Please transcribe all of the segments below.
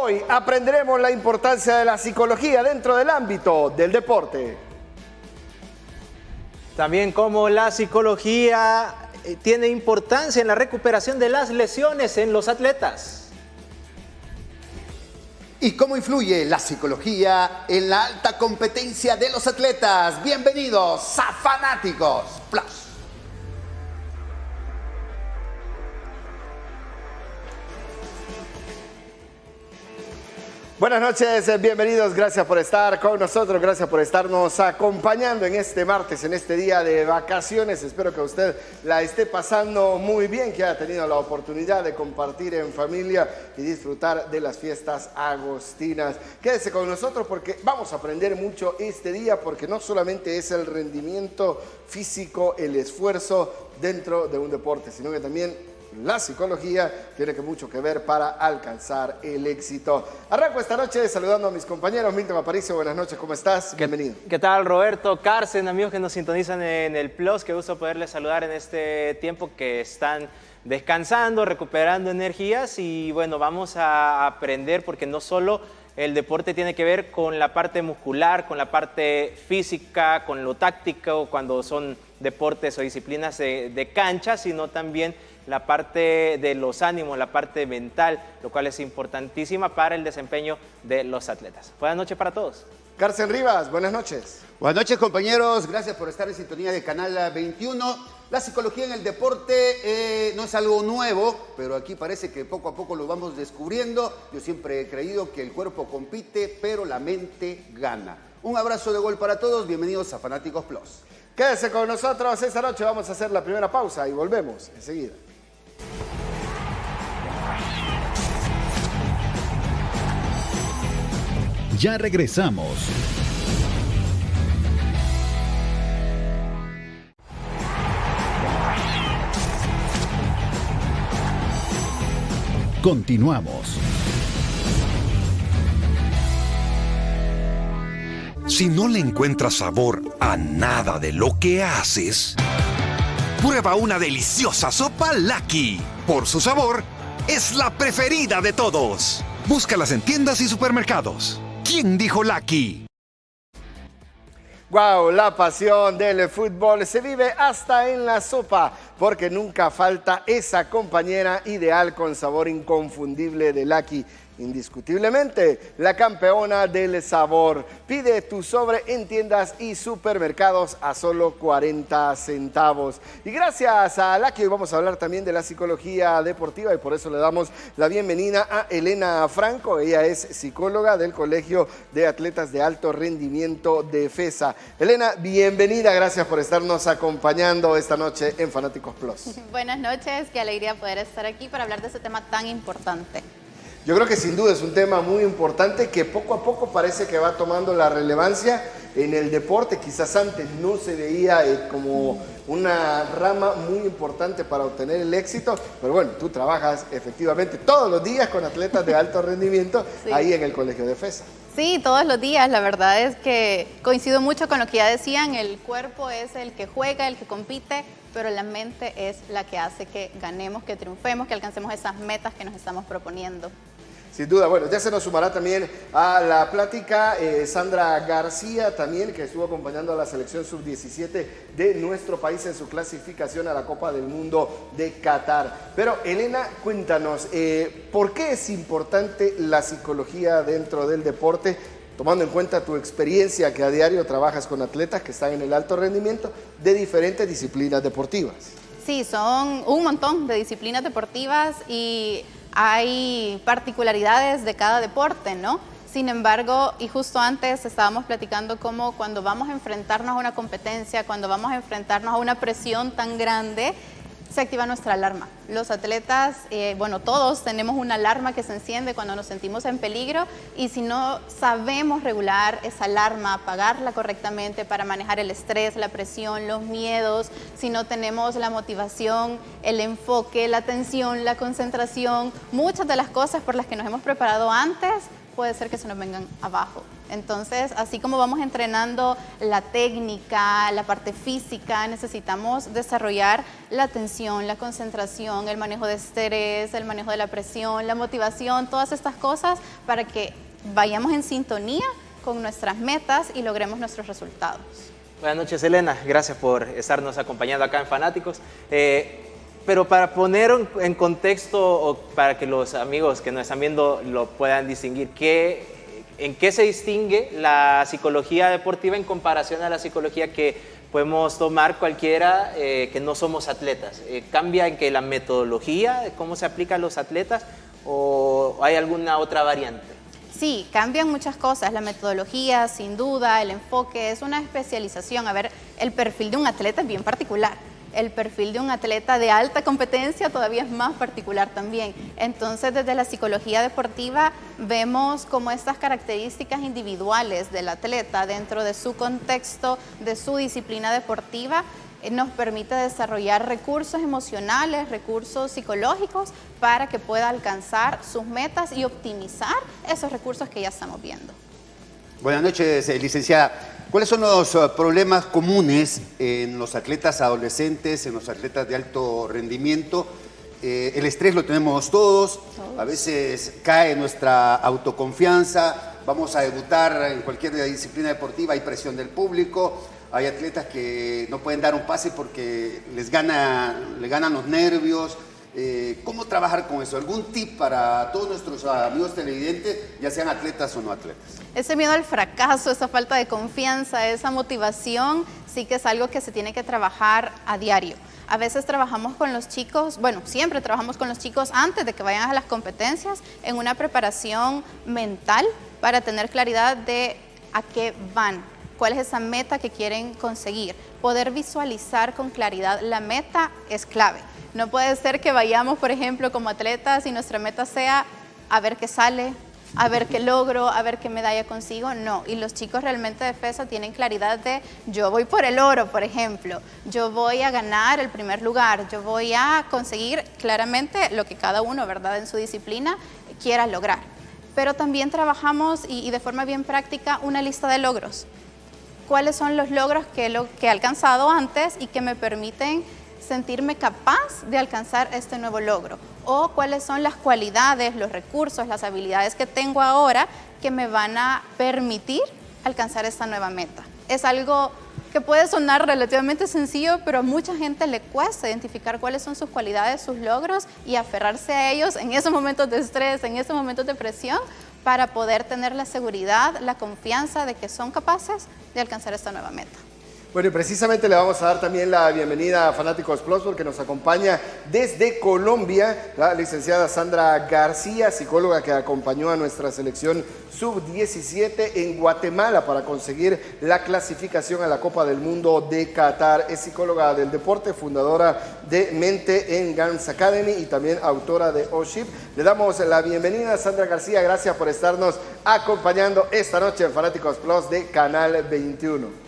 Hoy aprenderemos la importancia de la psicología dentro del ámbito del deporte. También cómo la psicología tiene importancia en la recuperación de las lesiones en los atletas. ¿Y cómo influye la psicología en la alta competencia de los atletas? Bienvenidos a Fanáticos Plus. Buenas noches, bienvenidos, gracias por estar con nosotros, gracias por estarnos acompañando en este martes, en este día de vacaciones. Espero que usted la esté pasando muy bien, que haya tenido la oportunidad de compartir en familia y disfrutar de las fiestas agostinas. Quédese con nosotros porque vamos a aprender mucho este día, porque no solamente es el rendimiento físico, el esfuerzo dentro de un deporte, sino que también la psicología tiene mucho que ver para alcanzar el éxito. Arranco esta noche saludando a mis compañeros. Milton Aparicio, buenas noches, ¿cómo estás? Bienvenido. ¿Qué tal, Roberto, Carsen, amigos que nos sintonizan en el Plus? Qué gusto poderles saludar en este tiempo que están descansando, recuperando energías. Y bueno, vamos a aprender porque no solo el deporte tiene que ver con la parte muscular, con la parte física, con lo táctico, cuando son deportes o disciplinas de cancha, sino también la parte de los ánimos, la parte mental, lo cual es importantísima para el desempeño de los atletas. Buenas noches para todos. Carsen Rivas, buenas noches. Buenas noches, compañeros. Gracias por estar en sintonía de Canal 21. La psicología en el deporte no es algo nuevo, pero aquí parece que poco a poco lo vamos descubriendo. Yo siempre he creído que el cuerpo compite, pero la mente gana. Un abrazo de gol para todos. Bienvenidos a Fanáticos Plus. Quédese con nosotros. Esta noche vamos a hacer la primera pausa y volvemos enseguida. Ya regresamos. Continuamos. Si no le encuentras sabor a nada de lo que haces, prueba una deliciosa sopa Lucky. Por su sabor, es la preferida de todos. Búscalas en tiendas y supermercados. ¿Quién dijo Lucky? Wow, la pasión del fútbol se vive hasta en la sopa, porque nunca falta esa compañera ideal con sabor inconfundible de Lucky. Indiscutiblemente, la campeona del sabor. Pide tu sobre en tiendas y supermercados a solo 40 centavos. Y gracias a Lucky, hoy vamos a hablar también de la psicología deportiva y por eso le damos la bienvenida a Elena Franco. Ella es psicóloga del Colegio de Atletas de Alto Rendimiento de FESA. Elena, bienvenida, gracias por estarnos acompañando esta noche en Fanáticos Plus. Buenas noches, qué alegría poder estar aquí para hablar de este tema tan importante. Yo creo que sin duda es un tema muy importante que poco a poco parece que va tomando la relevancia en el deporte. Quizás antes no se veía como una rama muy importante para obtener el éxito, pero bueno, tú trabajas efectivamente todos los días con atletas de alto rendimiento ahí en el Colegio de FESA. Sí, todos los días. La verdad es que coincido mucho con lo que ya decían. El cuerpo es el que juega, el que compite, pero la mente es la que hace que ganemos, que triunfemos, que alcancemos esas metas que nos estamos proponiendo. Sin duda, bueno, ya se nos sumará también a la plática Sandra García también, que estuvo acompañando a la selección sub-17 de nuestro país en su clasificación a la Copa del Mundo de Qatar. Pero Elena, cuéntanos, ¿por qué es importante la psicología dentro del deporte? Tomando en cuenta tu experiencia que a diario trabajas con atletas que están en el alto rendimiento de diferentes disciplinas deportivas. Sí, son un montón de disciplinas deportivas y hay particularidades de cada deporte, ¿no? Sin embargo, y justo antes estábamos platicando cómo cuando vamos a enfrentarnos a una competencia, cuando vamos a enfrentarnos a una presión tan grande, se activa nuestra alarma. Los atletas, bueno, todos tenemos una alarma que se enciende cuando nos sentimos en peligro y si no sabemos regular esa alarma, apagarla correctamente para manejar el estrés, la presión, los miedos, si no tenemos la motivación, el enfoque, la atención, la concentración, muchas de las cosas por las que nos hemos preparado antes puede ser que se nos vengan abajo. Entonces, así como vamos entrenando la técnica, la parte física, necesitamos desarrollar la atención, la concentración, el manejo de estrés, el manejo de la presión, la motivación, todas estas cosas para que vayamos en sintonía con nuestras metas y logremos nuestros resultados. Buenas noches, Elena. Gracias por estarnos acompañando acá en Fanáticos. Pero para poner en contexto, o para que los amigos que nos están viendo lo puedan distinguir, ¿en qué se distingue la psicología deportiva en comparación a la psicología que podemos tomar cualquiera que no somos atletas? ¿Cambia en que la metodología, de cómo se aplica a los atletas, o hay alguna otra variante? Sí, cambian muchas cosas, la metodología, sin duda, el enfoque, es una especialización. A ver, el perfil de un atleta es bien particular. El perfil de un atleta de alta competencia todavía es más particular también. Entonces, desde la psicología deportiva vemos cómo estas características individuales del atleta dentro de su contexto, de su disciplina deportiva, nos permite desarrollar recursos emocionales, recursos psicológicos para que pueda alcanzar sus metas y optimizar esos recursos que ya estamos viendo. Buenas noches, licenciada. ¿Cuáles son los problemas comunes en los atletas adolescentes, en los atletas de alto rendimiento? El estrés lo tenemos todos, a veces cae nuestra autoconfianza, vamos a debutar en cualquier disciplina deportiva, hay presión del público, hay atletas que no pueden dar un pase porque le ganan los nervios. ¿Cómo trabajar con eso? ¿Algún tip para todos nuestros amigos televidentes, ya sean atletas o no atletas? Ese miedo al fracaso, esa falta de confianza, esa motivación, sí que es algo que se tiene que trabajar a diario. A veces trabajamos con los chicos, bueno, siempre trabajamos con los chicos antes de que vayan a las competencias en una preparación mental para tener claridad de a qué van, cuál es esa meta que quieren conseguir. Poder visualizar con claridad la meta es clave. No puede ser que vayamos, por ejemplo, como atletas y nuestra meta sea a ver qué sale, a ver qué logro, a ver qué medalla consigo. No, y los chicos realmente de FESA tienen claridad de yo voy por el oro, por ejemplo, yo voy a ganar el primer lugar, yo voy a conseguir claramente lo que cada uno, ¿verdad?, en su disciplina quiera lograr. Pero también trabajamos y de forma bien práctica una lista de logros. ¿Cuáles son los logros que he alcanzado antes y que me permiten sentirme capaz de alcanzar este nuevo logro? O cuáles son las cualidades, los recursos, las habilidades que tengo ahora que me van a permitir alcanzar esta nueva meta. Es algo que puede sonar relativamente sencillo, pero a mucha gente le cuesta identificar cuáles son sus cualidades, sus logros y aferrarse a ellos en esos momentos de estrés, en esos momentos de presión, para poder tener la seguridad, la confianza de que son capaces de alcanzar esta nueva meta. Bueno, y precisamente le vamos a dar también la bienvenida a Fanáticos Plus porque nos acompaña desde Colombia la licenciada Sandra García, psicóloga que acompañó a nuestra selección sub-17 en Guatemala para conseguir la clasificación a la Copa del Mundo de Qatar. Es psicóloga del deporte, fundadora de Mente en Guns Academy y también autora de OSHIP. Le damos la bienvenida a Sandra García, gracias por estarnos acompañando esta noche en Fanáticos Plus de Canal 21.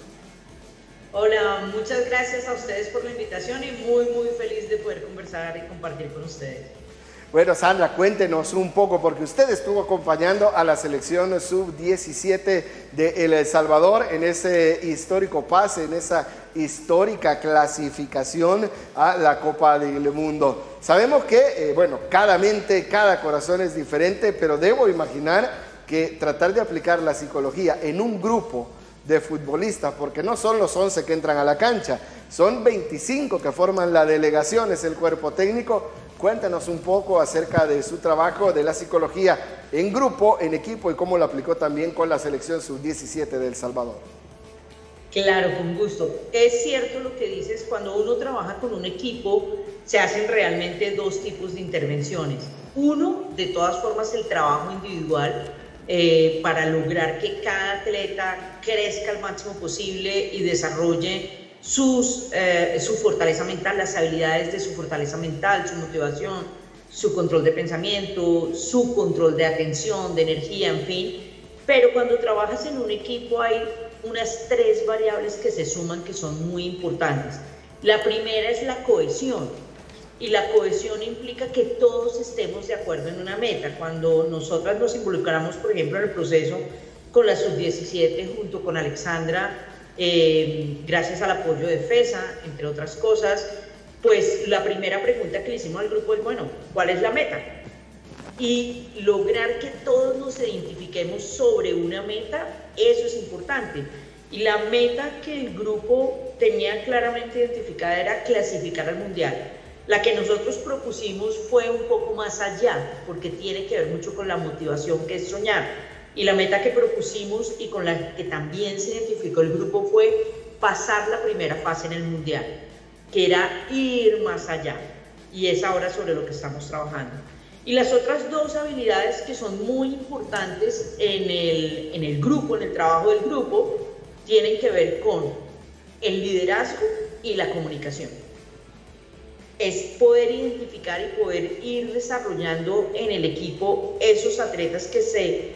Hola, muchas gracias a ustedes por la invitación y muy feliz de poder conversar y compartir con ustedes. Bueno, Sandra, cuéntenos un poco, porque usted estuvo acompañando a la selección sub-17 de El Salvador en ese histórico pase, en esa histórica clasificación a la Copa del Mundo. Sabemos que, bueno, cada mente, cada corazón es diferente, pero debo imaginar que tratar de aplicar la psicología en un grupo de futbolistas, porque no son los 11 que entran a la cancha, son 25 que forman la delegación, es el cuerpo técnico. Cuéntanos un poco acerca de su trabajo de la psicología en grupo, en equipo y cómo lo aplicó también con la selección sub-17 de El Salvador. Claro, con gusto. Es cierto lo que dices, cuando uno trabaja con un equipo se hacen realmente dos tipos de intervenciones. Uno, de todas formas, el trabajo individual, para lograr que cada atleta crezca al máximo posible y desarrolle su fortaleza mental, las habilidades de su fortaleza mental, su motivación, su control de pensamiento, su control de atención, de energía, en fin. Pero cuando trabajas en un equipo hay unas tres variables que se suman que son muy importantes. La primera es la cohesión. Y la cohesión implica que todos estemos de acuerdo en una meta. Cuando nosotras nos involucramos, por ejemplo, en el proceso con la sub-17 junto con Alexandra, gracias al apoyo de FESA, entre otras cosas, pues la primera pregunta que le hicimos al grupo es, bueno, ¿cuál es la meta? Y lograr que todos nos identifiquemos sobre una meta, eso es importante. Y la meta que el grupo tenía claramente identificada era clasificar al Mundial. La que nosotros propusimos fue un poco más allá, porque tiene que ver mucho con la motivación, que es soñar. Y la meta que propusimos y con la que también se identificó el grupo fue pasar la primera fase en el Mundial, que era ir más allá. Y es ahora sobre lo que estamos trabajando. Y las otras dos habilidades que son muy importantes en el grupo, en el trabajo del grupo, tienen que ver con el liderazgo y la comunicación. Es poder identificar y poder ir desarrollando en el equipo esos atletas que se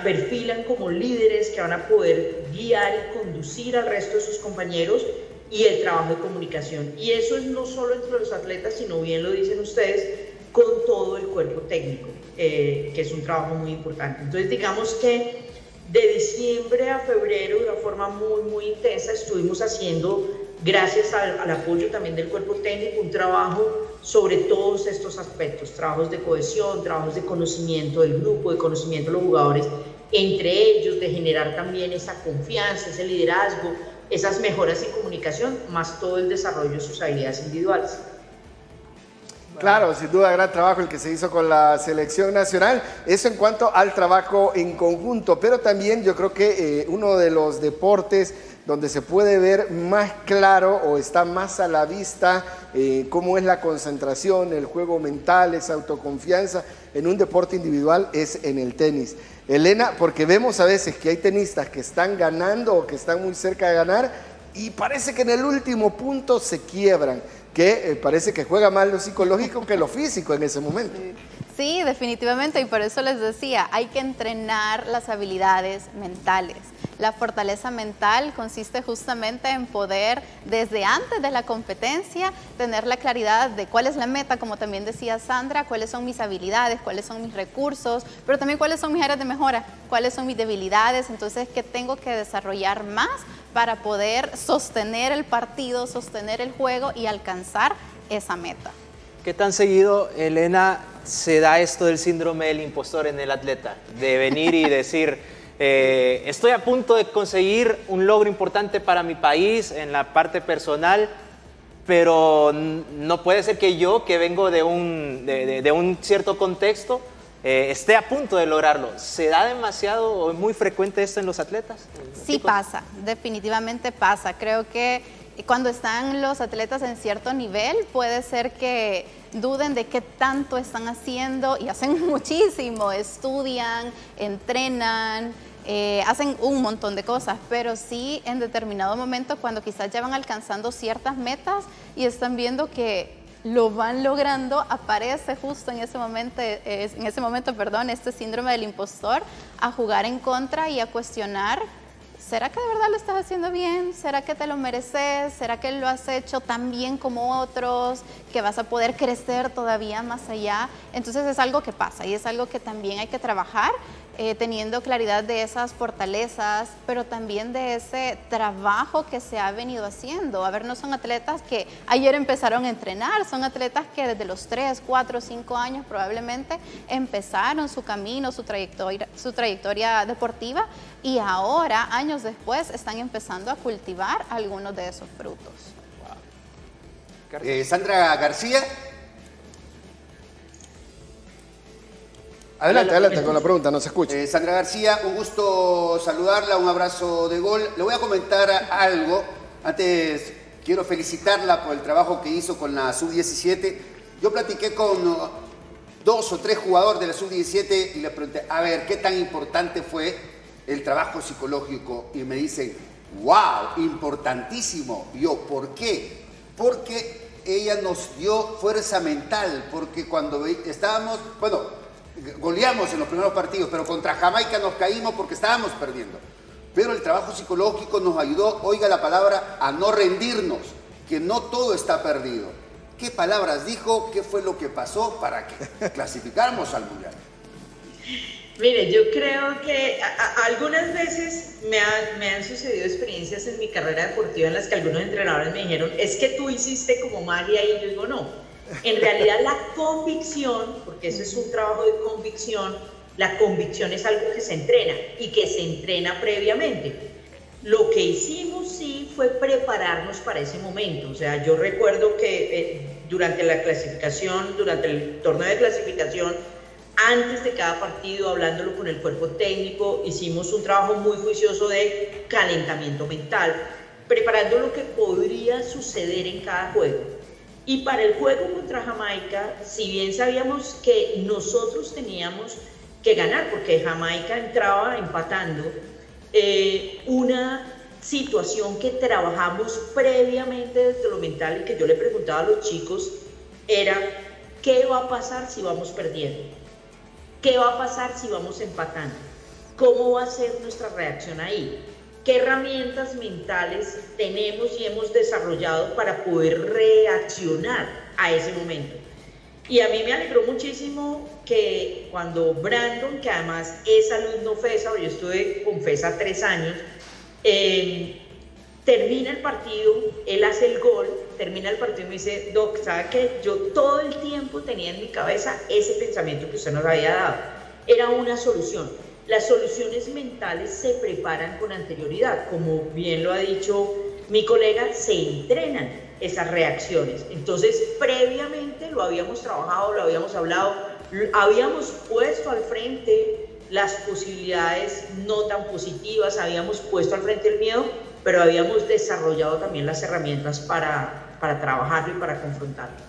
perfilan como líderes, que van a poder guiar y conducir al resto de sus compañeros, y el trabajo de comunicación. Y eso es no solo entre los atletas, sino, bien lo dicen ustedes, con todo el cuerpo técnico, que es un trabajo muy importante. Entonces, digamos que de diciembre a febrero, de una forma muy, muy intensa, estuvimos haciendo, gracias al apoyo también del cuerpo técnico, un trabajo sobre todos estos aspectos, trabajos de cohesión, trabajos de conocimiento del grupo, de conocimiento de los jugadores, entre ellos, de generar también esa confianza, ese liderazgo, esas mejoras en comunicación, más todo el desarrollo de sus habilidades individuales. Claro, sin duda, gran trabajo el que se hizo con la selección nacional. Eso en cuanto al trabajo en conjunto, pero también yo creo que uno de los deportes donde se puede ver más claro o está más a la vista cómo es la concentración, el juego mental, esa autoconfianza en un deporte individual es en el tenis. Elena, porque vemos a veces que hay tenistas que están ganando o que están muy cerca de ganar y parece que en el último punto se quiebran, que parece que juega más lo psicológico que lo físico en ese momento. Sí, definitivamente, y por eso les decía, hay que entrenar las habilidades mentales. La fortaleza mental consiste justamente en poder, desde antes de la competencia, tener la claridad de cuál es la meta, como también decía Sandra, cuáles son mis habilidades, cuáles son mis recursos, pero también cuáles son mis áreas de mejora, cuáles son mis debilidades, entonces qué tengo que desarrollar más para poder sostener el partido, sostener el juego y alcanzar esa meta. ¿Qué tan seguido, Elena, se da esto del síndrome del impostor en el atleta? De venir y decir, estoy a punto de conseguir un logro importante para mi país en la parte personal, pero no puede ser que yo, que vengo de un cierto contexto, esté a punto de lograrlo. ¿Se da demasiado o es muy frecuente esto en los atletas? Sí pasa, definitivamente pasa. Creo que cuando están los atletas en cierto nivel, puede ser que duden de qué tanto están haciendo y hacen muchísimo, estudian, entrenan, hacen un montón de cosas, pero sí en determinado momento cuando quizás ya van alcanzando ciertas metas y están viendo que lo van logrando, aparece justo en ese momento, este síndrome del impostor a jugar en contra y a cuestionar. ¿Será que de verdad lo estás haciendo bien? ¿Será que te lo mereces? ¿Será que lo has hecho tan bien como otros? ¿Que vas a poder crecer todavía más allá? Entonces es algo que pasa y es algo que también hay que trabajar teniendo claridad de esas fortalezas, pero también de ese trabajo que se ha venido haciendo. A ver, no son atletas que ayer empezaron a entrenar, son atletas que desde los 3, 4, 5 años probablemente empezaron su camino, su trayectoria deportiva y ahora, años después, están empezando a cultivar algunos de esos frutos. Wow. Sandra García. Adelante con la pregunta, no se escucha. Sandra García, un gusto saludarla, un abrazo de gol. Le voy a comentar algo. Antes quiero felicitarla por el trabajo que hizo con la Sub-17. Yo platiqué con 2 o 3 jugadores de la Sub-17 y les pregunté, a ver, ¿qué tan importante fue el trabajo psicológico? Y me dicen, wow, importantísimo. Y yo, ¿por qué? Porque ella nos dio fuerza mental, porque cuando estábamos, goleamos en los primeros partidos, pero contra Jamaica nos caímos porque estábamos perdiendo. Pero el trabajo psicológico nos ayudó, oiga la palabra, a no rendirnos, que no todo está perdido, ¿Qué palabras dijo? ¿Qué fue lo que pasó para que clasificáramos al Mundial? Mire, yo creo que algunas veces me han sucedido experiencias en mi carrera deportiva en las que algunos entrenadores me dijeron, es que tú hiciste como magia, y yo digo, no. En realidad la convicción, porque eso es un trabajo de convicción, la convicción es algo que se entrena y que se entrena previamente. Lo que hicimos sí fue prepararnos para ese momento. O sea, yo recuerdo que durante la clasificación, durante el torneo de clasificación, antes de cada partido, hablándolo con el cuerpo técnico, hicimos un trabajo muy juicioso de calentamiento mental, preparando lo que podría suceder en cada juego. Y para el juego contra Jamaica, si bien sabíamos que nosotros teníamos que ganar, porque Jamaica entraba empatando, una situación que trabajamos previamente desde lo mental y que yo le preguntaba a los chicos era, ¿qué va a pasar si vamos perdiendo? ¿Qué va a pasar si vamos empatando? ¿Cómo va a ser nuestra reacción ahí? ¿Qué herramientas mentales tenemos y hemos desarrollado para poder reaccionar a ese momento? Y a mí me alegró muchísimo que cuando Brandon, que además es alumno FESA, yo estuve con FESA 3 años, termina el partido, él hace el gol, termina el partido y me dice, Doc, ¿sabe qué? Yo todo el tiempo tenía en mi cabeza ese pensamiento que usted nos había dado. Era una solución. Las soluciones mentales se preparan con anterioridad. Como bien lo ha dicho mi colega, se entrenan esas reacciones. Entonces, previamente lo habíamos trabajado, lo habíamos hablado, habíamos puesto al frente las posibilidades no tan positivas, habíamos puesto al frente el miedo, pero habíamos desarrollado también las herramientas para trabajarlo y para confrontarlo.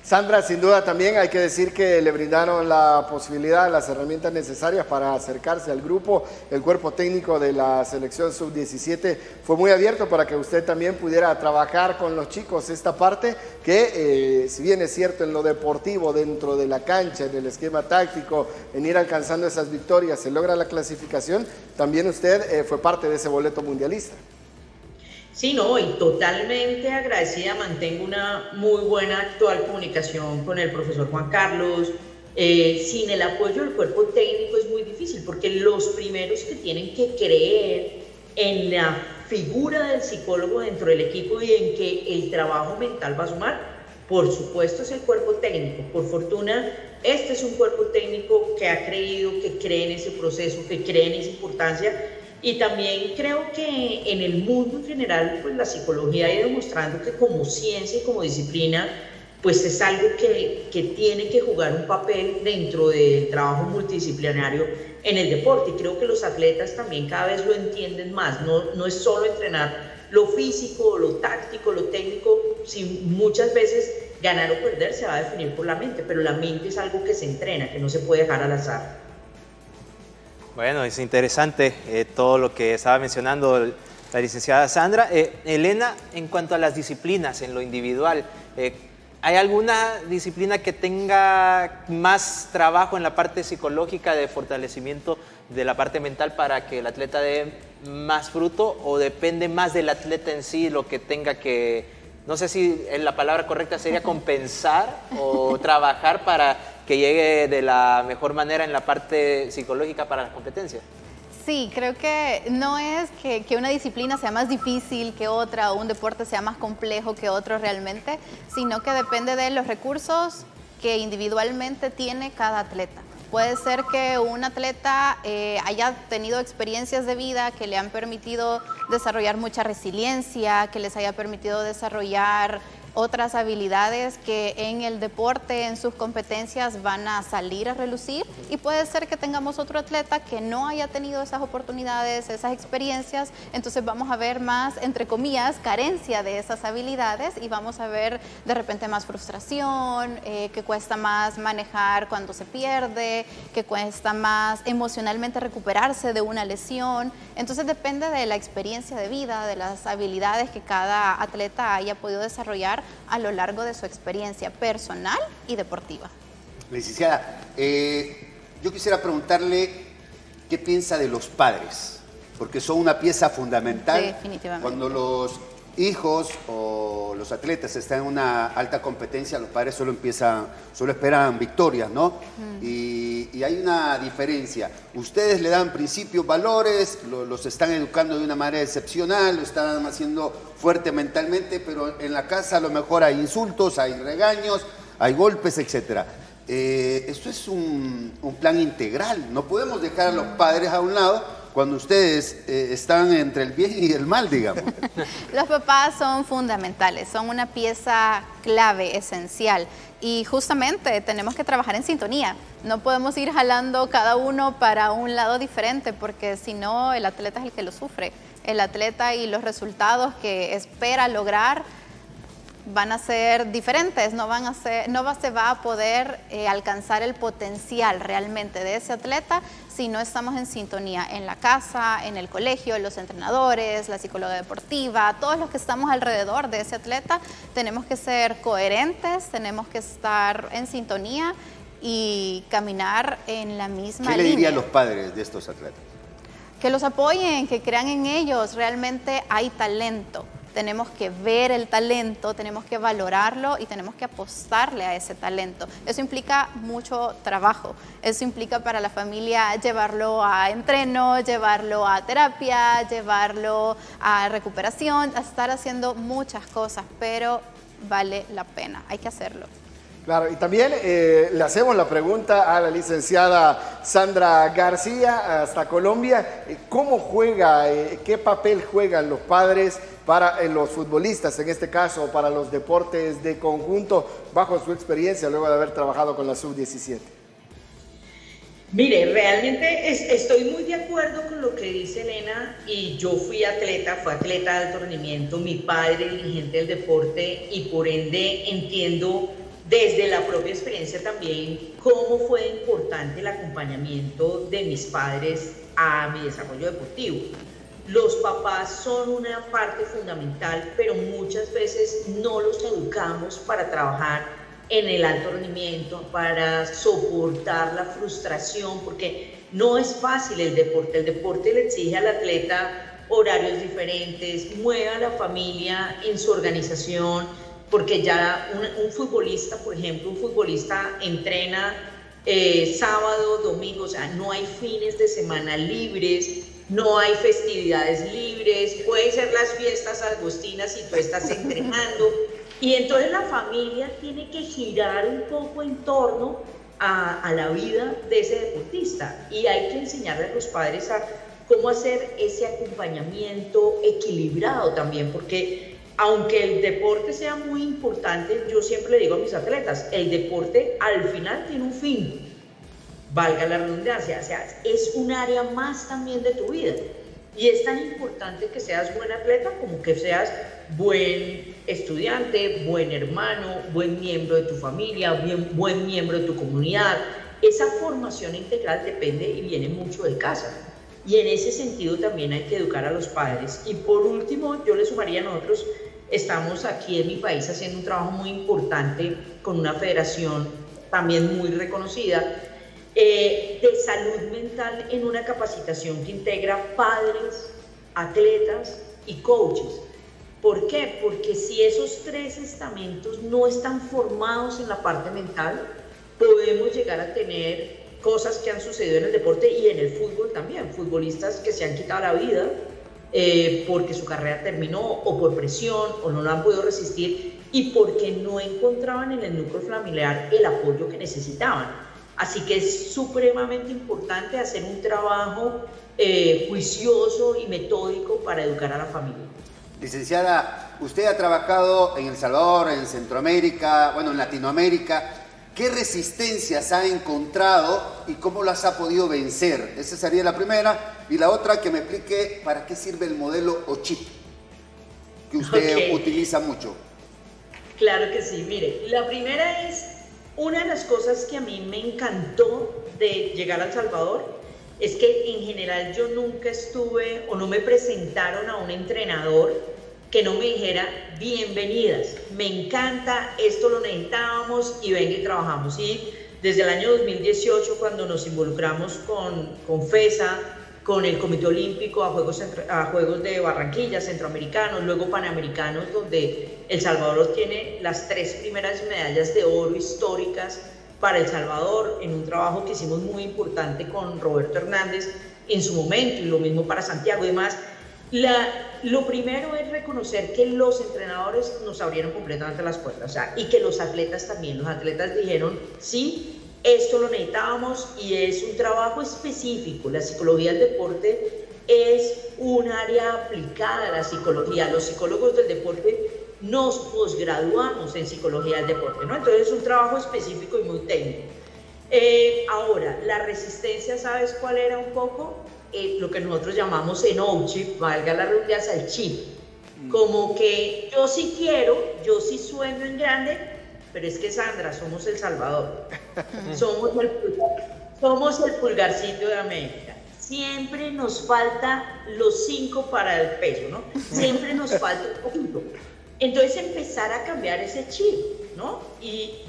Sandra, sin duda también hay que decir que le brindaron la posibilidad, las herramientas necesarias para acercarse al grupo. El cuerpo técnico de la selección sub-17 fue muy abierto para que usted también pudiera trabajar con los chicos esta parte que, si bien es cierto en lo deportivo, dentro de la cancha, en el esquema táctico, en ir alcanzando esas victorias, se logra la clasificación, también usted fue parte de ese boleto mundialista. Sí, no, y totalmente agradecida, mantengo una muy buena actual comunicación con el profesor Juan Carlos. Sin el apoyo del cuerpo técnico es muy difícil, porque los primeros que tienen que creer en la figura del psicólogo dentro del equipo y en que el trabajo mental va a sumar, por supuesto es el cuerpo técnico. Por fortuna, este es un cuerpo técnico que ha creído, que cree en ese proceso, que cree en esa importancia. Y también creo que en el mundo en general, pues la psicología ha ido demostrando que como ciencia y como disciplina, pues es algo que tiene que jugar un papel dentro del trabajo multidisciplinario en el deporte. Y creo que los atletas también cada vez lo entienden más. No es solo entrenar lo físico, lo táctico, lo técnico, si muchas veces ganar o perder se va a definir por la mente, pero la mente es algo que se entrena, que no se puede dejar al azar. Bueno, es interesante todo lo que estaba mencionando la licenciada Sandra. Elena, en cuanto a las disciplinas en lo individual, ¿hay alguna disciplina que tenga más trabajo en la parte psicológica de fortalecimiento de la parte mental para que el atleta dé más fruto, o depende más del atleta en sí lo que tenga que, no sé si la palabra correcta sería compensar o trabajar para que llegue de la mejor manera en la parte psicológica para la competencia? Sí, creo que no es que una disciplina sea más difícil que otra o un deporte sea más complejo que otro realmente, sino que depende de los recursos que individualmente tiene cada atleta. Puede ser que un atleta haya tenido experiencias de vida que le han permitido desarrollar mucha resiliencia, que les haya permitido desarrollar otras habilidades que en el deporte, en sus competencias, van a salir a relucir, y puede ser que tengamos otro atleta que no haya tenido esas oportunidades, esas experiencias, entonces vamos a ver más, entre comillas, carencia de esas habilidades, y vamos a ver de repente más frustración, que cuesta más manejar cuando se pierde, que cuesta más emocionalmente recuperarse de una lesión. Entonces depende de la experiencia de vida, de las habilidades que cada atleta haya podido desarrollar a lo largo de su experiencia personal y deportiva. Licenciada, yo quisiera preguntarle qué piensa de los padres, porque son una pieza fundamental. Definitivamente. Cuando los hijos o los atletas están en una alta competencia, los padres solo esperan victorias, ¿no? Y hay una diferencia. Ustedes le dan principios, valores, los están educando de una manera excepcional, lo están haciendo fuerte mentalmente, pero en la casa a lo mejor hay insultos, hay regaños, hay golpes, etc. Esto es un plan integral. No podemos dejar a los padres a un lado cuando ustedes están entre el bien y el mal, digamos. Los papás son fundamentales, son una pieza clave, esencial. Y justamente tenemos que trabajar en sintonía. No podemos ir jalando cada uno para un lado diferente, porque si no, el atleta es el que lo sufre. El atleta y los resultados que espera lograr van a ser diferentes, se va a poder alcanzar el potencial realmente de ese atleta si no estamos en sintonía en la casa, en el colegio, los entrenadores, la psicóloga deportiva, todos los que estamos alrededor de ese atleta. Tenemos que ser coherentes, tenemos que estar en sintonía y caminar en la misma línea. ¿Qué le diría a los padres de estos atletas? Que los apoyen, que crean en ellos. Realmente hay talento. Tenemos que ver el talento, tenemos que valorarlo y tenemos que apostarle a ese talento. Eso implica mucho trabajo. Eso implica para la familia llevarlo a entreno, llevarlo a terapia, llevarlo a recuperación, a estar haciendo muchas cosas, pero vale la pena, hay que hacerlo. Claro, y también le hacemos la pregunta a la licenciada Sandra García, hasta Colombia. ¿Cómo juega, qué papel juegan los padres para los futbolistas, en este caso, para los deportes de conjunto, bajo su experiencia, luego de haber trabajado con la Sub-17? Mire, realmente estoy muy de acuerdo con lo que dice Elena, y yo fui atleta de alto rendimiento, mi padre dirigente del deporte, y por ende entiendo desde la propia experiencia también cómo fue importante el acompañamiento de mis padres a mi desarrollo deportivo. Los papás son una parte fundamental, pero muchas veces no los educamos para trabajar en el alto rendimiento, para soportar la frustración, porque no es fácil el deporte. El deporte le exige al atleta horarios diferentes, mueve a la familia en su organización, porque ya un futbolista, por ejemplo, un futbolista entrena sábado, domingo, o sea, no hay fines de semana libres, no hay festividades libres, pueden ser las fiestas agostinas y tú estás entrenando, y entonces la familia tiene que girar un poco en torno a la vida de ese deportista, y hay que enseñarle a los padres a cómo hacer ese acompañamiento equilibrado también, porque aunque el deporte sea muy importante, yo siempre le digo a mis atletas, el deporte al final tiene un fin, valga la redundancia, o sea, es un área más también de tu vida. Y es tan importante que seas buen atleta como que seas buen estudiante, buen hermano, buen miembro de tu familia, buen miembro de tu comunidad. Esa formación integral depende y viene mucho de casa. Y en ese sentido también hay que educar a los padres. Y por último, yo le sumaría a nosotros, estamos aquí en mi país haciendo un trabajo muy importante con una federación también muy reconocida de salud mental, en una capacitación que integra padres, atletas y coaches. ¿Por qué? Porque si esos tres estamentos no están formados en la parte mental, podemos llegar a tener cosas que han sucedido en el deporte y en el fútbol también, futbolistas que se han quitado la vida porque su carrera terminó, o por presión, o no la han podido resistir, y porque no encontraban en el núcleo familiar el apoyo que necesitaban. Así que es supremamente importante hacer un trabajo juicioso y metódico para educar a la familia. Licenciada, usted ha trabajado en El Salvador, en Centroamérica, bueno, en Latinoamérica. ¿Qué resistencias ha encontrado y cómo las ha podido vencer? Esa sería la primera. Y la otra, que me explique para qué sirve el modelo OCHIP, que usted utiliza mucho. Claro que sí. Mire, la primera es, una de las cosas que a mí me encantó de llegar a El Salvador es que en general yo nunca estuve o no me presentaron a un entrenador que no me dijera bienvenidas, me encanta, esto lo necesitábamos y venga y trabajamos. Y desde el año 2018, cuando nos involucramos con FESA, con el Comité Olímpico a Juegos de Barranquilla, centroamericanos, luego panamericanos, donde El Salvador obtiene las 3 primeras medallas de oro históricas para El Salvador, en un trabajo que hicimos muy importante con Roberto Hernández en su momento, y lo mismo para Santiago y demás. Lo primero es reconocer que los entrenadores nos abrieron completamente las puertas, o sea, y que los atletas también. Los atletas dijeron, sí, esto lo necesitábamos, y es un trabajo específico. La psicología del deporte es un área aplicada a la psicología. Los psicólogos del deporte nos posgraduamos en psicología del deporte, ¿no? Entonces es un trabajo específico y muy técnico. Ahora, la resistencia, ¿sabes cuál era un poco? Lo que nosotros llamamos en O-chip, valga la redundancia, el chip. Como que yo sí quiero, yo sí sueño en grande, pero es que, Sandra, somos El Salvador. Somos el pulgarcito de América. Siempre nos falta los 5 para el peso, ¿no? Siempre nos falta un poquito. Entonces empezar a cambiar ese chip, ¿no? Y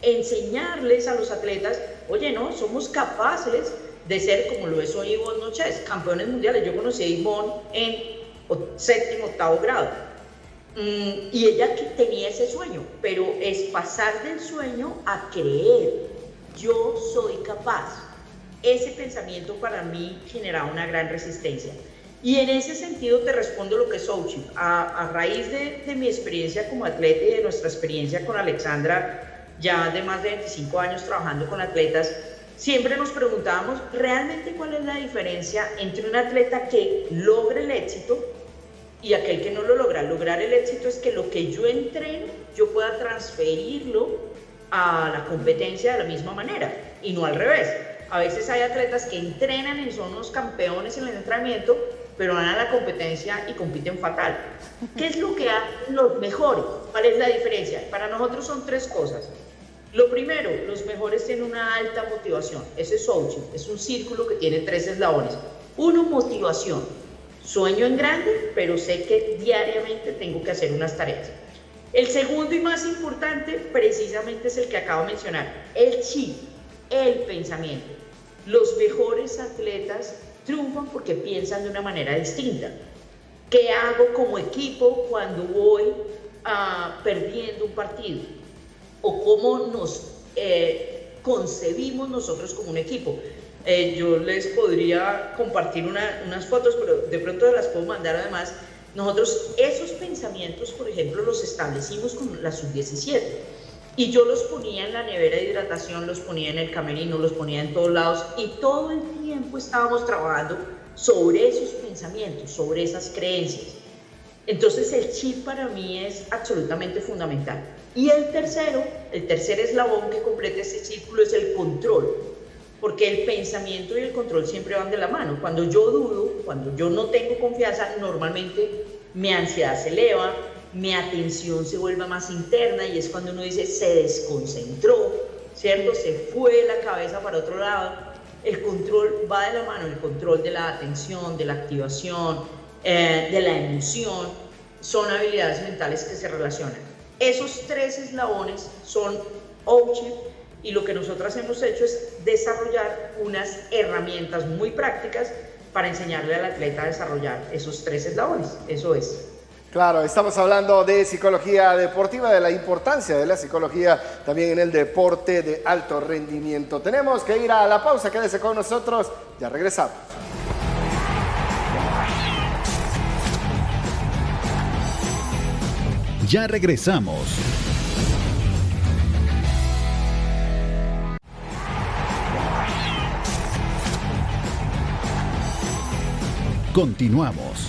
enseñarles a los atletas, oye, no, somos capaces de ser, como lo es hoy Ivonne Noches, campeones mundiales. Yo conocí a Ivonne en 7º, 8º grado. Y ella tenía ese sueño, pero es pasar del sueño a creer, yo soy capaz. Ese pensamiento para mí generaba una gran resistencia. Y en ese sentido te respondo lo que es O-chip. A raíz de mi experiencia como atleta y de nuestra experiencia con Alexandra, ya de más de 25 años trabajando con atletas, siempre nos preguntábamos realmente cuál es la diferencia entre un atleta que logra el éxito y aquel que no lo logra. Lograr el éxito es que lo que yo entreno, yo pueda transferirlo a la competencia de la misma manera, y no al revés. A veces hay atletas que entrenan y son unos campeones en el entrenamiento, pero van a la competencia y compiten fatal. ¿Qué es lo que hacen los mejores? ¿Cuál es la diferencia? Para nosotros son 3 cosas. Lo primero, los mejores tienen una alta motivación. Ese es O-chip, es un círculo que tiene 3 eslabones. 1, motivación. Sueño en grande, pero sé que diariamente tengo que hacer unas tareas. El segundo y más importante, precisamente, es el que acabo de mencionar, el chip, el pensamiento. Los mejores atletas triunfan porque piensan de una manera distinta. ¿Qué hago como equipo cuando voy perdiendo un partido? ¿O cómo nos concebimos nosotros como un equipo? Yo les podría compartir unas fotos, pero de pronto las puedo mandar además. Nosotros esos pensamientos, por ejemplo, los establecimos con la sub-17. Y yo los ponía en la nevera de hidratación, los ponía en el camerino, los ponía en todos lados, y todo el tiempo estábamos trabajando sobre esos pensamientos, sobre esas creencias. Entonces el chip para mí es absolutamente fundamental. Y el tercer eslabón que completa ese círculo es el control, porque el pensamiento y el control siempre van de la mano. Cuando yo dudo, cuando yo no tengo confianza, normalmente mi ansiedad se eleva, mi atención se vuelve más interna, y es cuando uno dice se desconcentró, ¿cierto? Se fue la cabeza para otro lado. El control va de la mano, el control de la atención, de la activación, de la emoción, son habilidades mentales que se relacionan. Esos 3 eslabones son O-chip, y lo que nosotros hemos hecho es desarrollar unas herramientas muy prácticas para enseñarle al atleta a desarrollar esos 3 eslabones. Eso es. Claro, estamos hablando de psicología deportiva, de la importancia de la psicología también en el deporte de alto rendimiento. Tenemos que ir a la pausa, quédese con nosotros, ya regresamos. Ya regresamos. Continuamos.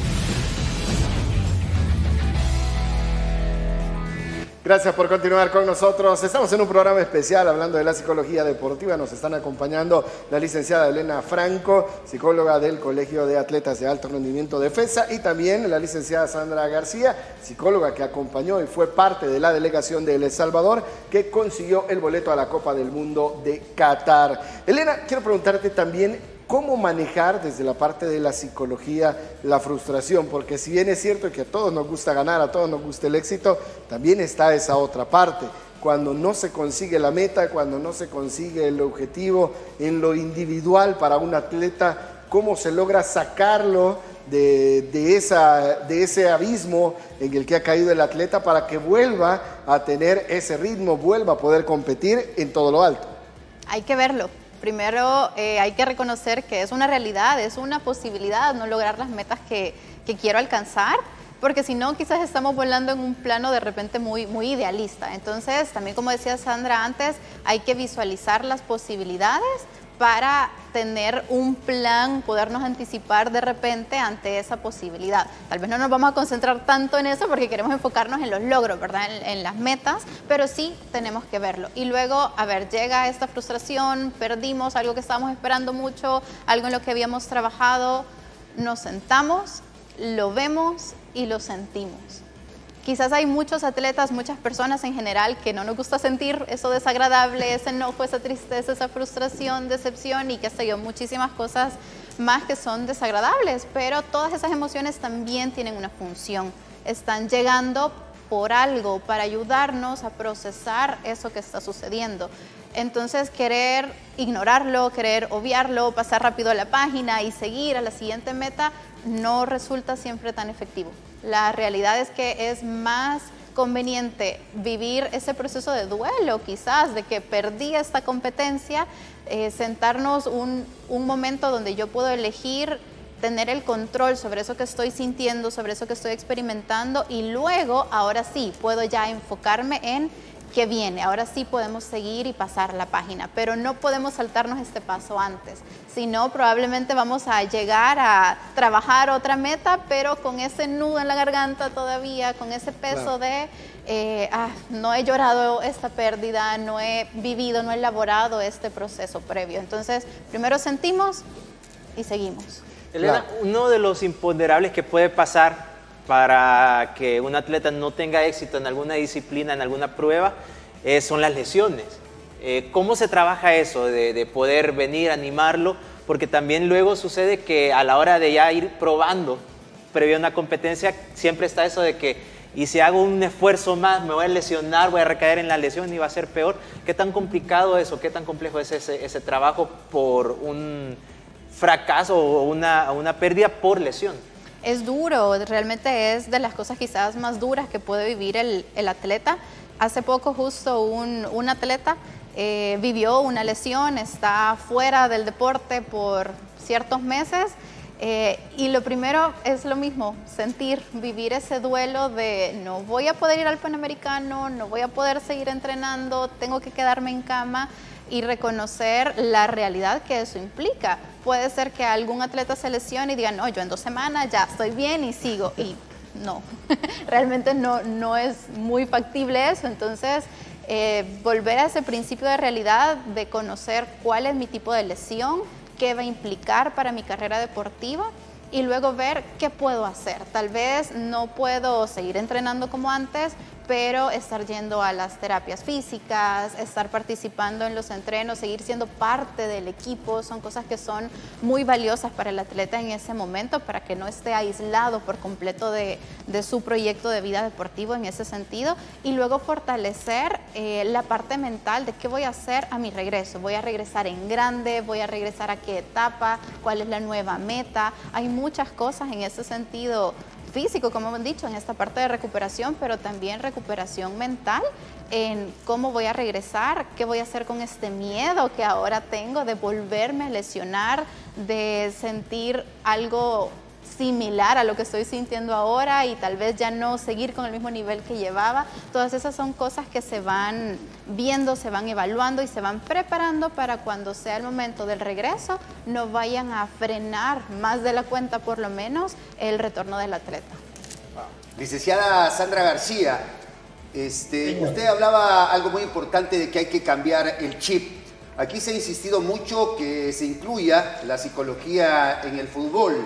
Gracias por continuar con nosotros. Estamos en un programa especial hablando de la psicología deportiva. Nos están acompañando la licenciada Elena Franco, psicóloga del Colegio de Atletas de Alto Rendimiento de FESA, y también la licenciada Sandra García, psicóloga que acompañó y fue parte de la delegación de El Salvador que consiguió el boleto a la Copa del Mundo de Qatar. Elena, quiero preguntarte también cómo manejar desde la parte de la psicología la frustración, porque si bien es cierto que a todos nos gusta ganar, a todos nos gusta el éxito, también está esa otra parte, cuando no se consigue la meta, cuando no se consigue el objetivo en lo individual para un atleta. cómo se logra sacarlo de ese abismo en el que ha caído el atleta para que vuelva a tener ese ritmo, vuelva a poder competir en todo lo alto. Hay que verlo. Primero hay que reconocer que es una realidad, es una posibilidad no lograr las metas que quiero alcanzar, porque si no quizás estamos volando en un plano de repente muy idealista. Entonces, también como decía Sandra antes, hay que visualizar las posibilidades para tener un plan, podernos anticipar de repente ante esa posibilidad. Tal vez no nos vamos a concentrar tanto en eso porque queremos enfocarnos en los logros, ¿verdad? En las metas, pero sí tenemos que verlo. Y luego, a ver, llega esta frustración, perdimos algo que estábamos esperando mucho, algo en lo que habíamos trabajado, nos sentamos, lo vemos y lo sentimos. Quizás hay muchos atletas, muchas personas en general que no nos gusta sentir eso desagradable, ese enojo, esa tristeza, esa frustración, decepción y qué sé yo, muchísimas cosas más que son desagradables, pero todas esas emociones también tienen una función, están llegando por algo para ayudarnos a procesar eso que está sucediendo. Entonces, querer ignorarlo, querer obviarlo, pasar rápido a la página y seguir a la siguiente meta no resulta siempre tan efectivo. La realidad es que es más conveniente vivir ese proceso de duelo, quizás, de que perdí esta competencia, sentarnos un momento donde yo puedo elegir tener el control sobre eso que estoy sintiendo, sobre eso que estoy experimentando y luego, ahora sí, puedo ya enfocarme en qué viene. Ahora sí podemos seguir y pasar la página, pero no podemos saltarnos este paso antes. Si no, probablemente vamos a llegar a trabajar otra meta, pero con ese nudo en la garganta todavía, con ese peso de no he llorado esta pérdida, no he vivido, no he elaborado este proceso previo. Entonces, primero sentimos y seguimos. Elena, uno de los imponderables que puede pasar para que un atleta no tenga éxito en alguna disciplina, en alguna prueba, son las lesiones. ¿Cómo se trabaja eso de poder venir, animarlo? Porque también luego sucede que a la hora de ya ir probando previo a una competencia, siempre está eso de que, y si hago un esfuerzo más, me voy a lesionar, voy a recaer en la lesión y va a ser peor. ¿Qué tan complicado es o qué tan complejo es ese trabajo por un fracaso o una pérdida por lesión? Es duro, realmente es de las cosas quizás más duras que puede vivir el atleta. Hace poco justo un atleta vivió una lesión, está fuera del deporte por ciertos meses y lo primero es lo mismo, sentir, vivir ese duelo de no voy a poder ir al Panamericano, no voy a poder seguir entrenando, tengo que quedarme en cama y reconocer la realidad que eso implica. Puede ser que algún atleta se lesione y diga, no, yo en 2 semanas ya estoy bien y sigo. Y no, realmente no es muy factible eso. Entonces, volver a ese principio de realidad, de conocer cuál es mi tipo de lesión, qué va a implicar para mi carrera deportiva y luego ver qué puedo hacer. Tal vez no puedo seguir entrenando como antes, pero estar yendo a las terapias físicas, estar participando en los entrenos, seguir siendo parte del equipo, son cosas que son muy valiosas para el atleta en ese momento, para que no esté aislado por completo de su proyecto de vida deportivo en ese sentido, y luego fortalecer la parte mental de qué voy a hacer a mi regreso. Voy a regresar en grande, voy a regresar a qué etapa, cuál es la nueva meta. Hay muchas cosas en ese sentido físico, como han dicho, en esta parte de recuperación, pero también recuperación mental, en cómo voy a regresar, qué voy a hacer con este miedo que ahora tengo de volverme a lesionar, de sentir algo similar a lo que estoy sintiendo ahora y tal vez ya no seguir con el mismo nivel que llevaba. Todas esas son cosas que se van viendo, se van evaluando y se van preparando para cuando sea el momento del regreso no vayan a frenar más de la cuenta por lo menos el retorno del atleta. Licenciada Sandra García, usted hablaba algo muy importante de que hay que cambiar el chip. Aquí se ha insistido mucho que se incluya la psicología en el fútbol.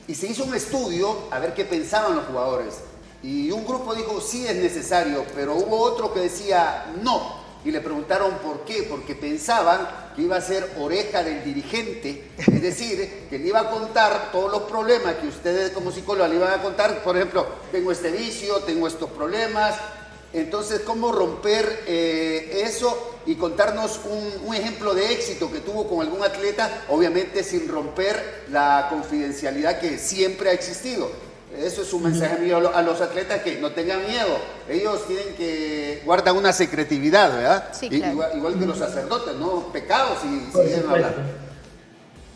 Y se hizo un estudio a ver qué pensaban los jugadores. Y un grupo dijo, sí es necesario, pero hubo otro que decía, no. Y le preguntaron por qué, porque pensaban que iba a ser oreja del dirigente. Es decir, que le iba a contar todos los problemas que ustedes como psicólogos le iban a contar. Por ejemplo, tengo este vicio, tengo estos problemas. Entonces, ¿cómo romper eso? y contarnos un ejemplo de éxito que tuvo con algún atleta, obviamente sin romper la confidencialidad que siempre ha existido. Eso es un mensaje mío a los atletas, que no tengan miedo. Ellos tienen que guardar una secretividad, ¿verdad? Sí, claro. Igual que los sacerdotes, no pecados si deben hablar.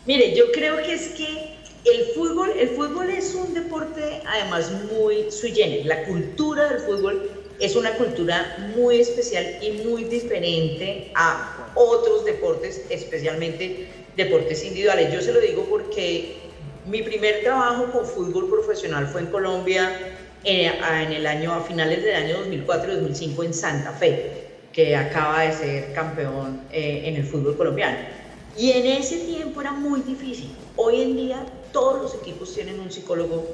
Mire, yo creo que es que el fútbol es un deporte además muy sui generis. La cultura del fútbol es una cultura muy especial y muy diferente a otros deportes, especialmente deportes individuales. Yo se lo digo porque mi primer trabajo con fútbol profesional fue en Colombia a finales del año 2004-2005 en Santa Fe, que acaba de ser campeón en el fútbol colombiano. Y en ese tiempo era muy difícil. Hoy en día todos los equipos tienen un psicólogo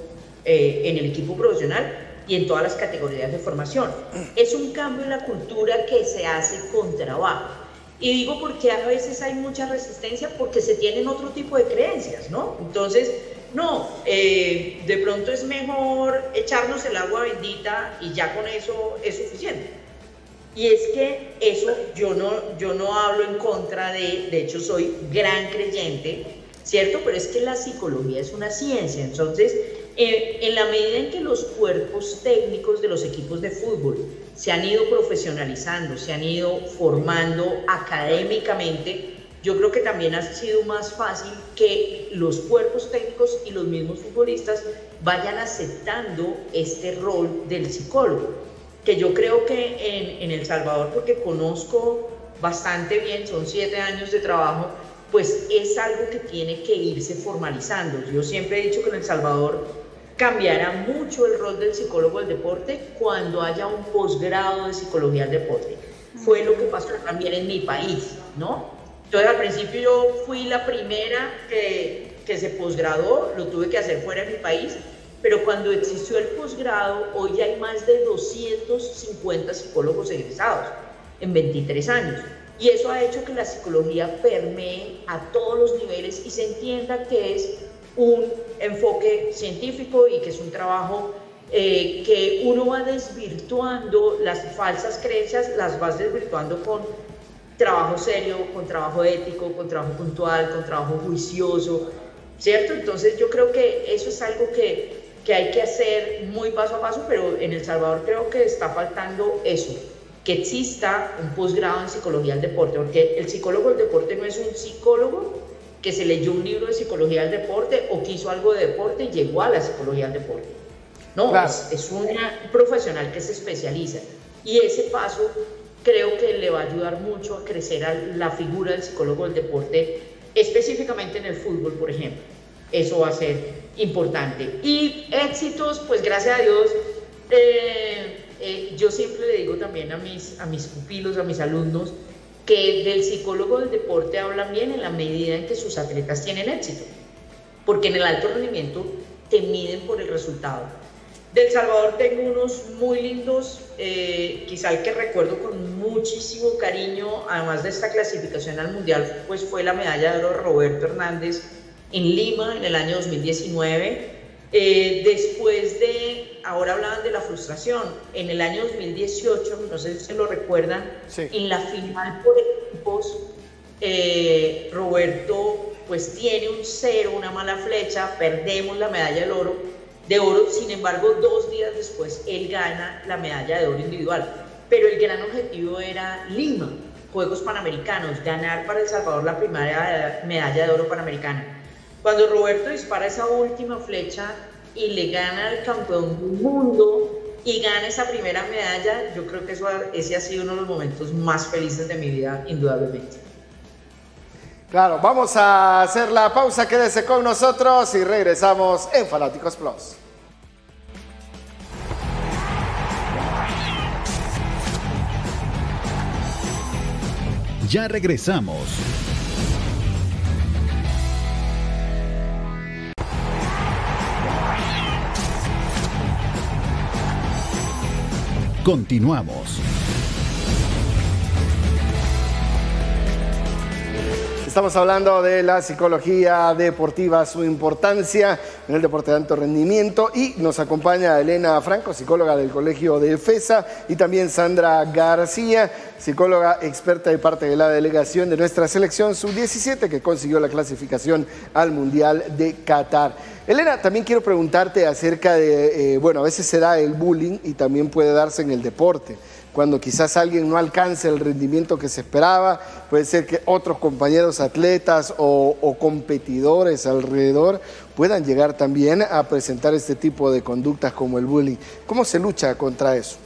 en el equipo profesional y en todas las categorías de formación. Es un cambio en la cultura que se hace con trabajo. Y digo porque a veces hay mucha resistencia porque se tienen otro tipo de creencias, ¿no? Entonces, no, de pronto es mejor echarnos el agua bendita y ya con eso es suficiente. Y es que eso yo no hablo en contra de hecho soy gran creyente, ¿cierto? Pero es que la psicología es una ciencia, entonces en la medida en que los cuerpos técnicos de los equipos de fútbol se han ido profesionalizando, se han ido formando académicamente, yo creo que también ha sido más fácil que los cuerpos técnicos y los mismos futbolistas vayan aceptando este rol del psicólogo, que yo creo que en El Salvador, porque conozco bastante bien, son 7 años de trabajo, pues es algo que tiene que irse formalizando. Yo siempre he dicho que en El Salvador cambiará mucho el rol del psicólogo del deporte cuando haya un posgrado de psicología del deporte. Fue lo que pasó también en mi país, ¿no? Entonces al principio yo fui la primera que se posgraduó, lo tuve que hacer fuera de mi país, pero cuando existió el posgrado, hoy ya hay más de 250 psicólogos egresados en 23 años. Y eso ha hecho que la psicología permee a todos los niveles y se entienda que es un enfoque científico y que es un trabajo que uno va desvirtuando las falsas creencias, las vas desvirtuando con trabajo serio, con trabajo ético, con trabajo puntual, con trabajo juicioso, ¿cierto? Entonces yo creo que eso es algo que hay que hacer muy paso a paso, pero en El Salvador creo que está faltando eso, que exista un posgrado en psicología del deporte, porque el psicólogo del deporte no es un psicólogo que se leyó un libro de psicología del deporte o que hizo algo de deporte y llegó a la psicología del deporte. No, claro. es un profesional que se especializa y ese paso creo que le va a ayudar mucho a crecer a la figura del psicólogo del deporte, específicamente en el fútbol, por ejemplo. Eso va a ser importante. Y éxitos, pues gracias a Dios, yo siempre le digo también a mis pupilos, a mis alumnos, que del psicólogo del deporte hablan bien en la medida en que sus atletas tienen éxito, porque en el alto rendimiento te miden por el resultado. Del Salvador tengo unos muy lindos, quizá el que recuerdo con muchísimo cariño, además de esta clasificación al Mundial, pues fue la medalla de oro Roberto Hernández en Lima en el año 2019. Después de, ahora hablaban de la frustración, en el año 2018, no sé si se lo recuerdan, sí. En la final por equipos, Roberto pues tiene un 0, una mala flecha, perdemos la medalla de oro, sin embargo 2 días después él gana la medalla de oro individual, pero el gran objetivo era Lima, Juegos Panamericanos, ganar para El Salvador la primera medalla de oro panamericana. Cuando Roberto dispara esa última flecha y le gana al campeón del mundo y gana esa primera medalla, yo creo que ese ha sido uno de los momentos más felices de mi vida, indudablemente. Claro, vamos a hacer la pausa, quédese con nosotros y regresamos en Fanáticos Plus. Ya regresamos. Continuamos. Estamos hablando de la psicología deportiva, su importancia en el deporte de alto rendimiento, y nos acompaña Elena Franco, psicóloga del Colegio de EFESA, y también Sandra García, psicóloga experta y parte de la delegación de nuestra selección sub-17 que consiguió la clasificación al Mundial de Qatar. Elena, también quiero preguntarte acerca de, a veces se da el bullying y también puede darse en el deporte. Cuando quizás alguien no alcance el rendimiento que se esperaba, puede ser que otros compañeros atletas o competidores alrededor puedan llegar también a presentar este tipo de conductas como el bullying. ¿Cómo se lucha contra eso?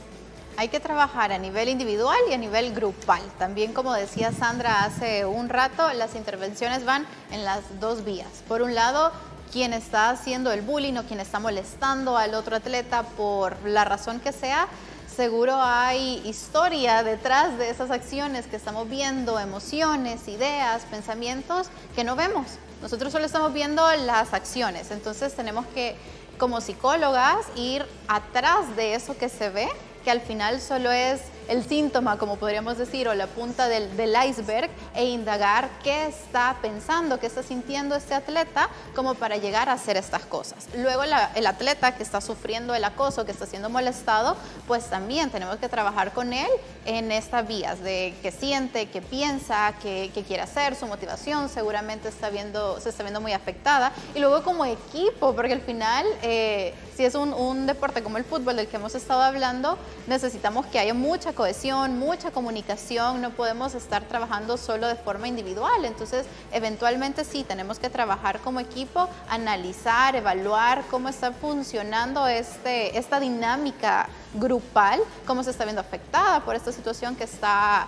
Hay que trabajar a nivel individual y a nivel grupal. También, como decía Sandra hace un rato, las intervenciones van en las dos vías. Por un lado, quien está haciendo el bullying o quien está molestando al otro atleta por la razón que sea, seguro hay historia detrás de esas acciones que estamos viendo, emociones, ideas, pensamientos que no vemos. Nosotros solo estamos viendo las acciones, entonces tenemos que, como psicólogas, ir atrás de eso que se ve, que al final solo es el síntoma, como podríamos decir, o la punta del iceberg, e indagar qué está pensando, qué está sintiendo este atleta como para llegar a hacer estas cosas. Luego el atleta que está sufriendo el acoso, que está siendo molestado, pues también tenemos que trabajar con él en estas vías de qué siente, qué piensa, qué quiere hacer, su motivación seguramente se está viendo muy afectada. Y luego como equipo, porque al final, si es un deporte como el fútbol del que hemos estado hablando, necesitamos que haya mucha cohesión, mucha comunicación, no podemos estar trabajando solo de forma individual. Entonces, eventualmente sí, tenemos que trabajar como equipo, analizar, evaluar cómo está funcionando esta dinámica grupal, cómo se está viendo afectada por esta situación que está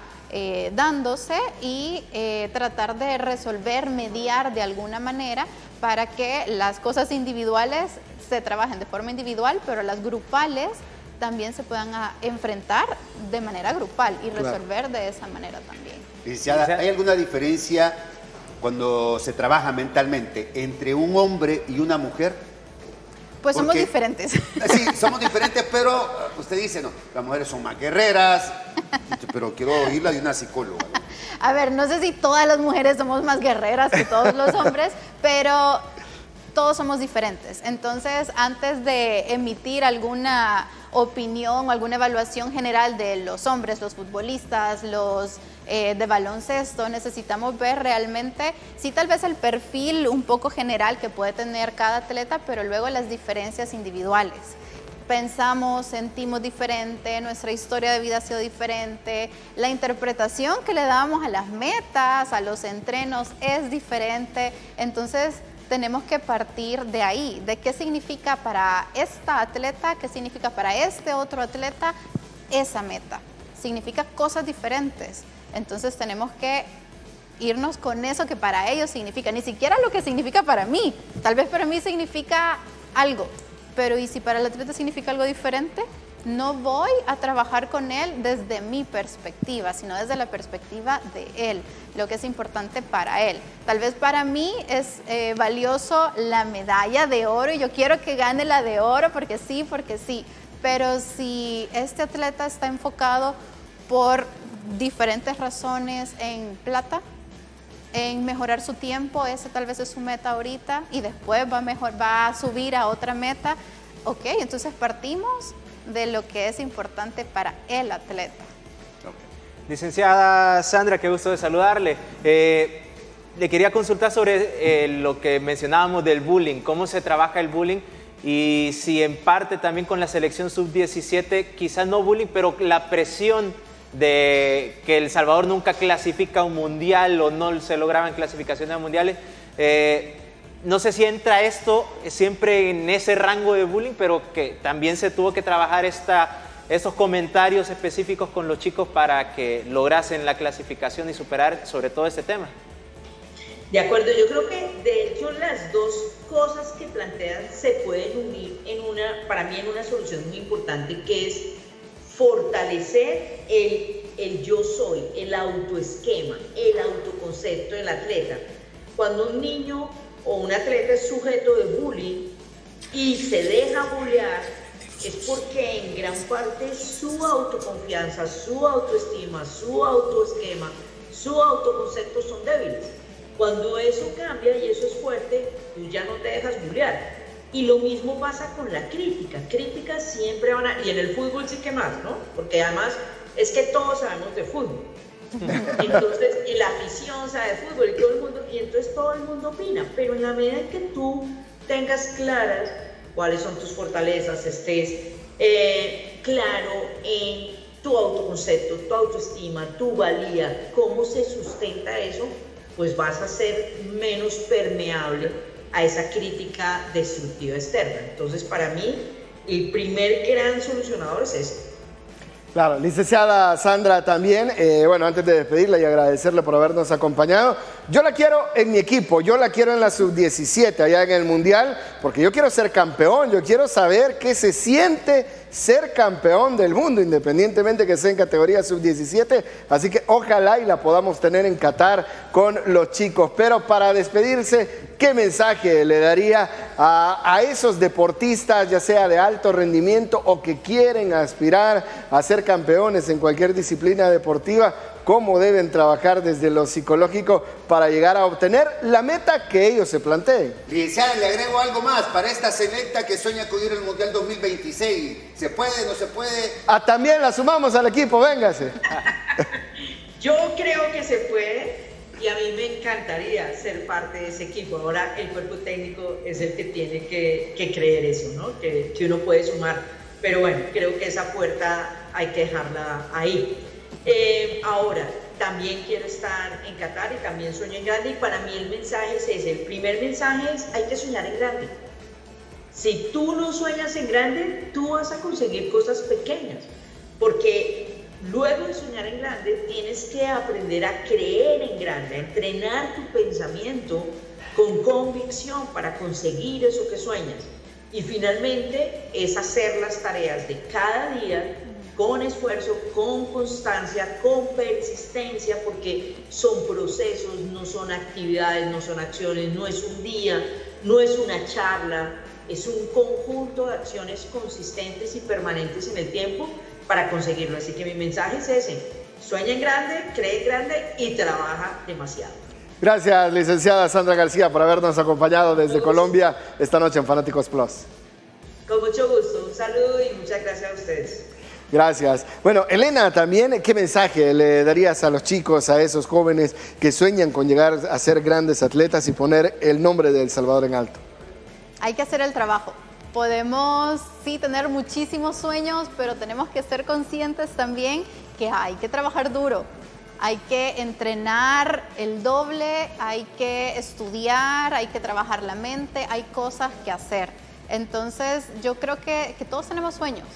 dándose, y tratar de resolver, mediar de alguna manera para que las cosas individuales se trabajen de forma individual, pero las grupales también se puedan enfrentar de manera grupal y resolver de esa manera también. Licenciada, ¿hay alguna diferencia cuando se trabaja mentalmente entre un hombre y una mujer? Pues somos diferentes. Sí, somos diferentes, pero usted dice, no, las mujeres son más guerreras, pero quiero oírla de una psicóloga, ¿no? A ver, no sé si todas las mujeres somos más guerreras que todos los hombres, pero todos somos diferentes. Entonces, antes de emitir alguna opinión o alguna evaluación general de los hombres, los futbolistas, los de baloncesto, necesitamos ver realmente, sí, tal vez el perfil un poco general que puede tener cada atleta, pero luego las diferencias individuales. Pensamos, sentimos diferente, nuestra historia de vida ha sido diferente, la interpretación que le damos a las metas, a los entrenos es diferente. Entonces, tenemos que partir de ahí, de qué significa para esta atleta, qué significa para este otro atleta esa meta. Significa cosas diferentes. Entonces tenemos que irnos con eso que para ellos significa, ni siquiera lo que significa para mí. Tal vez para mí significa algo, pero ¿y si para el atleta significa algo diferente? No voy a trabajar con él desde mi perspectiva, sino desde la perspectiva de él, lo que es importante para él. Tal vez para mí es valioso la medalla de oro y yo quiero que gane la de oro porque sí, pero si este atleta está enfocado por diferentes razones en plata, en mejorar su tiempo, esa tal vez es su meta ahorita y después va a subir a otra meta, ok, entonces partimos de lo que es importante para el atleta. Okay. Licenciada Sandra, qué gusto de saludarle. Le quería consultar sobre lo que mencionábamos del bullying, cómo se trabaja el bullying y si en parte también con la selección sub-17, quizás no bullying, pero la presión de que El Salvador nunca clasifica a un mundial o no se lograban clasificaciones a mundiales. No sé si entra esto siempre en ese rango de bullying, pero que también se tuvo que trabajar estos comentarios específicos con los chicos para que lograsen la clasificación y superar sobre todo este tema. De acuerdo, yo creo que de hecho las dos cosas que plantean se pueden unir para mí en una solución muy importante, que es fortalecer el yo soy, el autoesquema, el autoconcepto del atleta. Cuando un niño o un atleta es sujeto de bullying y se deja bullear, es porque en gran parte su autoconfianza, su autoestima, su autoesquema, su autoconcepto son débiles. Cuando eso cambia y eso es fuerte, tú ya no te dejas burlar. Y lo mismo pasa con la crítica. Críticas siempre van a... Y en el fútbol sí que más, ¿no? Porque además es que todos sabemos de fútbol. Entonces, y la afición sabe de fútbol y todo el mundo... Y entonces todo el mundo opina. Pero en la medida en que tú tengas claras cuáles son tus fortalezas, estés claro en tu autoconcepto, tu autoestima, tu valía, cómo se sustenta eso, pues vas a ser menos permeable a esa crítica destructiva externa. Entonces, para mí, el primer gran solucionador es ese. Claro, licenciada Sandra también, bueno, antes de despedirla y agradecerle por habernos acompañado, yo la quiero en mi equipo, yo la quiero en la sub-17 allá en el Mundial, porque yo quiero ser campeón, yo quiero saber qué se siente ser campeón del mundo, independientemente que sea en categoría sub-17, así que ojalá y la podamos tener en Qatar con los chicos. Pero para despedirse, ¿qué mensaje le daría a esos deportistas, ya sea de alto rendimiento o que quieren aspirar a ser campeones en cualquier disciplina deportiva? ¿Cómo deben trabajar desde lo psicológico para llegar a obtener la meta que ellos se planteen? Licenciada, le agrego algo más para esta selecta que sueña acudir al Mundial 2026. ¿Se puede, no se puede? Ah, también la sumamos al equipo, véngase. Yo creo que se puede y a mí me encantaría ser parte de ese equipo. Ahora el cuerpo técnico es el que tiene que creer eso, ¿no? Que uno puede sumar. Pero bueno, creo que esa puerta hay que dejarla ahí. Ahora, también quiero estar en Qatar y también sueño en grande, y para mí el mensaje es ese. El primer mensaje es: hay que soñar en grande. Si tú no sueñas en grande, tú vas a conseguir cosas pequeñas, porque luego de soñar en grande tienes que aprender a creer en grande, a entrenar tu pensamiento con convicción para conseguir eso que sueñas. Y finalmente es hacer las tareas de cada día con esfuerzo, con constancia, con persistencia, porque son procesos, no son actividades, no son acciones, no es un día, no es una charla, es un conjunto de acciones consistentes y permanentes en el tiempo para conseguirlo. Así que mi mensaje es ese: sueña en grande, cree en grande y trabaja demasiado. Gracias, licenciada Sandra García, por habernos acompañado desde Colombia esta noche en Fanáticos Plus. Con mucho gusto, un saludo y muchas gracias a ustedes. Gracias. Bueno, Elena, también, ¿qué mensaje le darías a los chicos, a esos jóvenes que sueñan con llegar a ser grandes atletas y poner el nombre de El Salvador en alto? Hay que hacer el trabajo. Podemos, sí, tener muchísimos sueños, pero tenemos que ser conscientes también que hay que trabajar duro. Hay que entrenar el doble, hay que estudiar, hay que trabajar la mente, hay cosas que hacer. Entonces, yo creo que todos tenemos sueños.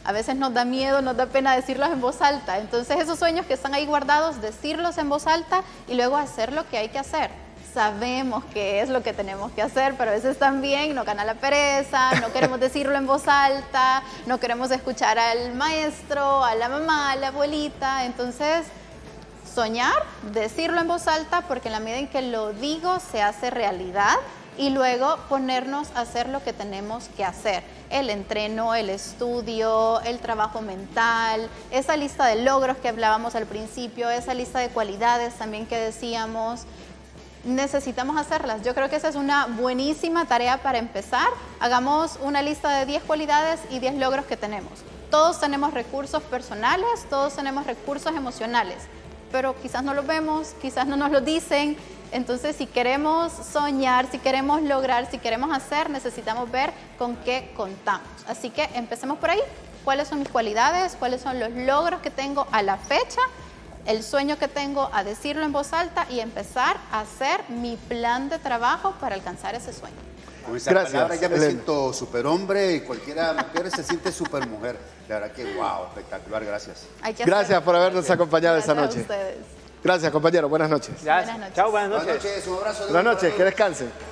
A veces nos da miedo, nos da pena decirlos en voz alta. Entonces, esos sueños que están ahí guardados, decirlos en voz alta y luego hacer lo que hay que hacer. Sabemos qué es lo que tenemos que hacer, pero a veces también nos gana la pereza, no queremos decirlo en voz alta, no queremos escuchar al maestro, a la mamá, a la abuelita. Entonces, soñar, decirlo en voz alta, porque en la medida en que lo digo se hace realidad, y luego ponernos a hacer lo que tenemos que hacer. El entreno, el estudio, el trabajo mental, esa lista de logros que hablábamos al principio, esa lista de cualidades también que decíamos, necesitamos hacerlas. Yo creo que esa es una buenísima tarea para empezar. Hagamos una lista de 10 cualidades y 10 logros que tenemos. Todos tenemos recursos personales, todos tenemos recursos emocionales, pero quizás no los vemos, quizás no nos lo dicen. Entonces, si queremos soñar, si queremos lograr, si queremos hacer, necesitamos ver con qué contamos. Así que empecemos por ahí. ¿Cuáles son mis cualidades? ¿Cuáles son los logros que tengo a la fecha? El sueño que tengo, a decirlo en voz alta y empezar a hacer mi plan de trabajo para alcanzar ese sueño. Con esa palabra ya me siento superhombre y cualquiera mujer se siente supermujer. La verdad que wow, espectacular, gracias. Gracias por habernos acompañado esta noche. A ustedes. Gracias, compañero. Buenas noches. Gracias. Buenas noches. Chao, buenas noches. Buenas noches, un abrazo. Buenas noches, que descansen.